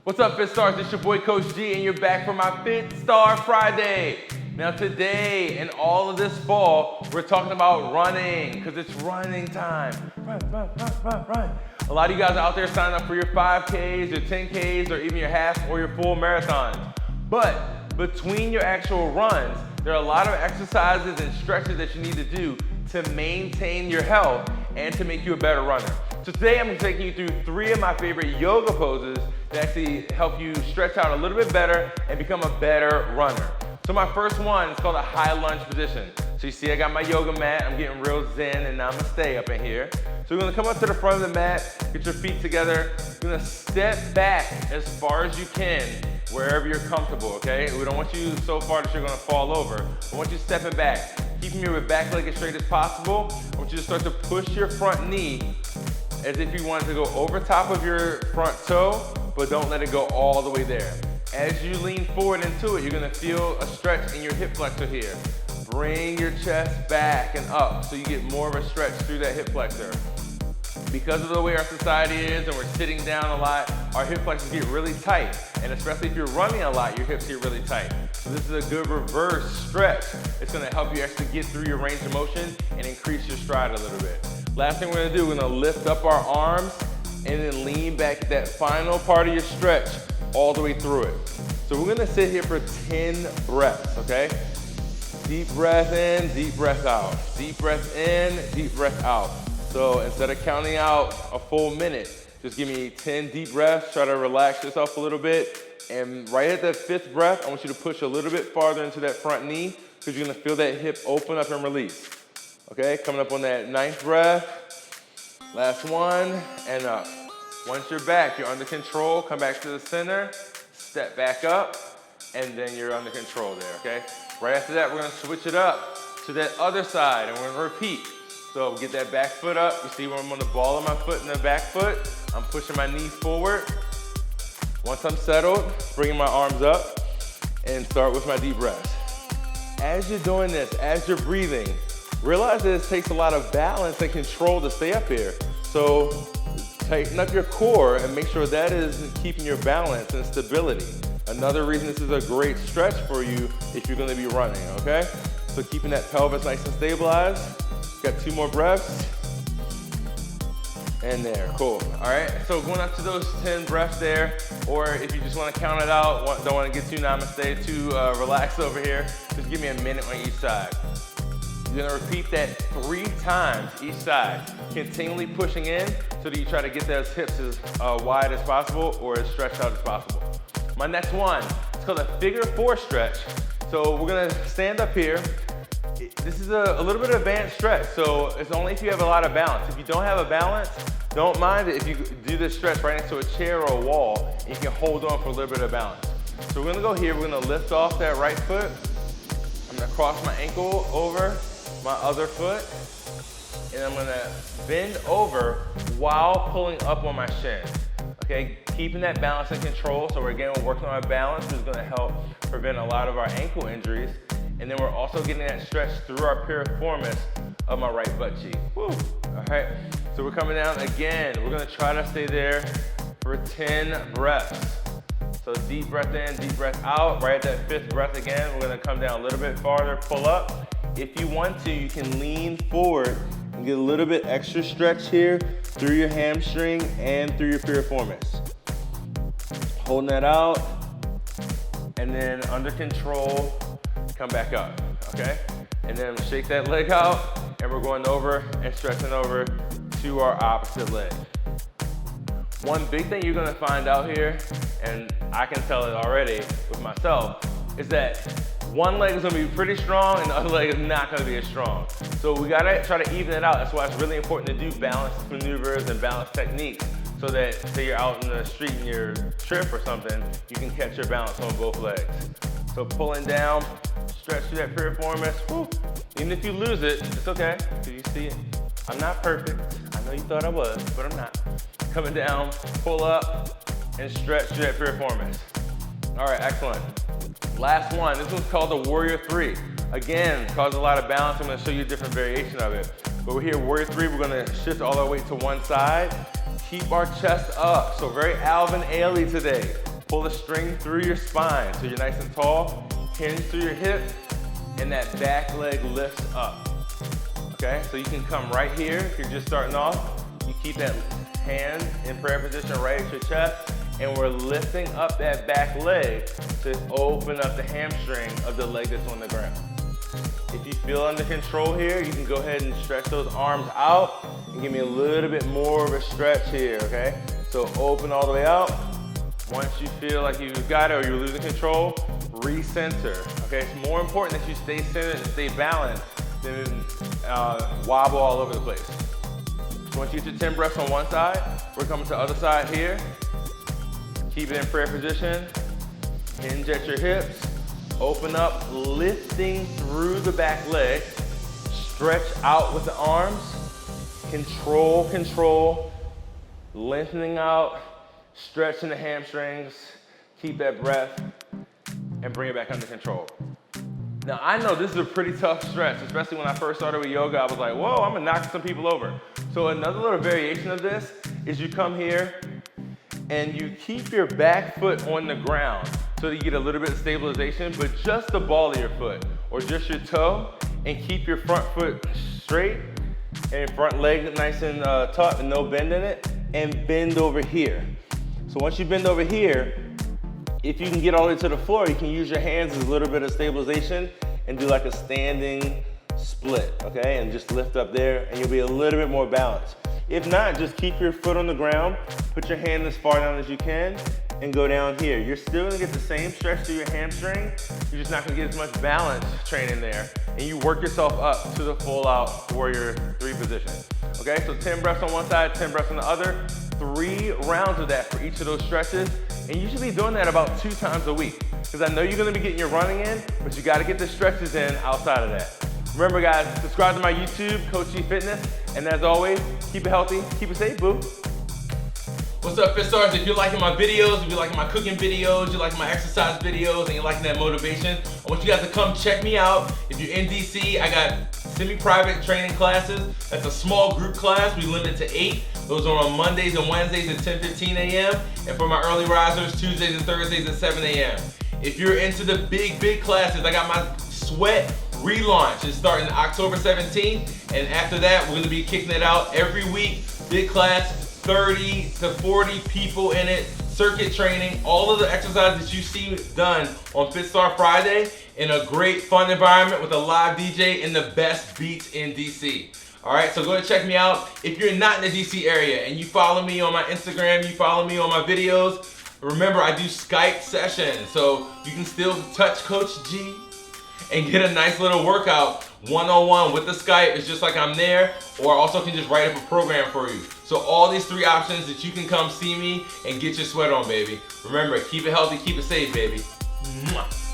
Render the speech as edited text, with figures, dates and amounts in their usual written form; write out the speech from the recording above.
What's up, Fit Stars? It's your boy Coach G, and you're back for my Fit Star Friday. Now today and all of this fall, we're talking about running, because it's running time. Run. A lot of you guys are out there signing up for your 5Ks, your 10Ks, or even your half or your full marathons. But between your actual runs, there are a lot of exercises and stretches that you need to do to maintain your health and to make you a better runner. So today I'm taking you through 3 of my favorite yoga poses that actually help you stretch out a little bit better and become a better runner. So my first one is called a high lunge position. So you see I got my yoga mat, I'm getting real zen and namaste up in here. So we're gonna come up to the front of the mat, get your feet together. You're gonna step back as far as you can, wherever you're comfortable, okay? We don't want you so far that you're gonna fall over. I want you stepping back, keeping your back leg as straight as possible. I want you to start to push your front knee as if you wanted to go over top of your front toe, but don't let it go all the way there. As you lean forward into it, you're gonna feel a stretch in your hip flexor here. Bring your chest back and up so you get more of a stretch through that hip flexor. Because of the way our society is and we're sitting down a lot, our hip flexors get really tight. And especially if you're running a lot, your hips get really tight. So this is a good reverse stretch. It's gonna help you actually get through your range of motion and increase your stride a little bit. Last thing we're gonna do, we're gonna lift up our arms and then lean back at that final part of your stretch all the way through it. So we're gonna sit here for 10 breaths, okay? Deep breath in, deep breath out. Deep breath in, deep breath out. So instead of counting out a full minute, just give me 10 deep breaths, try to relax yourself a little bit. And right at that 5th breath, I want you to push a little bit farther into that front knee because you're gonna feel that hip open up and release. Okay, coming up on that 9th breath. Last one, and up. Once you're back, you're under control, come back to the center, step back up, and then you're under control there, okay? Right after that, we're gonna switch it up to that other side, and we're gonna repeat. So get that back foot up. You see where I'm on the ball of my foot and the back foot? I'm pushing my knees forward. Once I'm settled, bringing my arms up, and start with my deep breaths. As you're doing this, as you're breathing, realize that it takes a lot of balance and control to stay up here. So tighten up your core and make sure that is keeping your balance and stability. Another reason this is a great stretch for you if you're gonna be running, okay? So keeping that pelvis nice and stabilized. Got 2 more breaths. And there, cool. All right, so going up to those 10 breaths there, or if you just wanna count it out, don't wanna get too namaste, too relaxed over here, just give me a minute on each side. You're gonna repeat that 3 times each side, continually pushing in so that you try to get those hips as wide as possible or as stretched out as possible. My next one, it's called a figure 4 stretch. So we're gonna stand up here. This is a little bit of advanced stretch, so it's only if you have a lot of balance. If you don't have a balance, don't mind it if you do this stretch right next to a chair or a wall, and you can hold on for a little bit of balance. So we're gonna go here, we're gonna lift off that right foot. I'm gonna cross my ankle over my other foot, and I'm gonna bend over while pulling up on my shin. Okay, keeping that balance and control. So we're working on our balance, which is gonna help prevent a lot of our ankle injuries. And then we're also getting that stretch through our piriformis of my right butt cheek. Woo. All right, so we're coming down again. We're gonna try to stay there for 10 breaths. So deep breath in, deep breath out. Right at that 5th breath again, we're gonna come down a little bit farther, pull up. If you want to, you can lean forward and get a little bit extra stretch here through your hamstring and through your piriformis. Holding that out, and then under control, come back up, okay? And then shake that leg out, and we're going over and stretching over to our opposite leg. One big thing you're gonna find out here, and I can tell it already with myself, is that one leg is gonna be pretty strong and the other leg is not gonna be as strong. So we gotta try to even it out. That's why it's really important to do balanced maneuvers and balanced techniques so that, say you're out in the street and you're trip or something, you can catch your balance on both legs. So pulling down, stretch through that piriformis. Woo. Even if you lose it, it's okay, because you see it. I'm not perfect. I know you thought I was, but I'm not. Coming down, pull up, and stretch through that piriformis. All right, excellent. Last one, this one's called the Warrior 3. Again, causes a lot of balance. I'm gonna show you a different variation of it. But we're here, Warrior 3, we're gonna shift all our weight to one side. Keep our chest up, so very Alvin Ailey today. Pull the string through your spine so you're nice and tall. Hinge through your hip, and that back leg lifts up. Okay, so you can come right here if you're just starting off. You keep that hand in prayer position right at your chest, and we're lifting up that back leg to open up the hamstring of the leg that's on the ground. If you feel under control here, you can go ahead and stretch those arms out and give me a little bit more of a stretch here, okay? So open all the way out. Once you feel like you've got it or you're losing control, recenter, okay? It's more important that you stay centered and stay balanced than wobble all over the place. So once you get to 10 breaths on one side, we're coming to the other side here. Keep it in prayer position. Hinge at your hips. Open up, lifting through the back leg. Stretch out with the arms. Control, control. Lengthening out, stretching the hamstrings. Keep that breath and bring it back under control. Now I know this is a pretty tough stretch, especially when I first started with yoga. I was like, whoa, I'm gonna knock some people over. So another little variation of this is you come here and you keep your back foot on the ground so that you get a little bit of stabilization, but just the ball of your foot or just your toe, and keep your front foot straight and front leg nice and taut and no bend in it, and bend over here. So once you bend over here, if you can get all the way to the floor, you can use your hands as a little bit of stabilization and do like a standing split, okay? And just lift up there and you'll be a little bit more balanced. If not, just keep your foot on the ground, put your hand as far down as you can, and go down here. You're still gonna get the same stretch through your hamstring, you're just not gonna get as much balance training there, and you work yourself up to the full out warrior 3 position. Okay, so 10 breaths on one side, 10 breaths on the other, 3 rounds of that for each of those stretches, and you should be doing that about 2 times a week, because I know you're gonna be getting your running in, but you gotta get the stretches in outside of that. Remember guys, subscribe to my YouTube, Coach G Fitness, and as always, keep it healthy, keep it safe, boo. What's up, Fit Stars? If you're liking my videos, if you're liking my cooking videos, you're liking my exercise videos, and you're liking that motivation, I want you guys to come check me out. If you're in DC, I got semi-private training classes. That's a small group class. We limit to 8. Those are on Mondays and Wednesdays at 10:15 a.m. And for my early risers, Tuesdays and Thursdays at 7 a.m. If you're into the big classes, I got my Sweat relaunch. It's starting October 17th. And after that, we're gonna be kicking it out every week. Big class, 30 to 40 people in it, circuit training, all of the exercises that you see done on Fit Star Friday in a great fun environment with a live DJ in the best beats in DC. All right, so go ahead and check me out. If you're not in the DC area and you follow me on my Instagram, you follow me on my videos, remember I do Skype sessions, so you can still touch Coach G and get a nice little workout one-on-one with the Skype. It's just like I'm there, or I also can just write up a program for you. So all these 3 options that you can come see me and get your sweat on, baby. Remember, keep it healthy, keep it safe, baby. Mwah.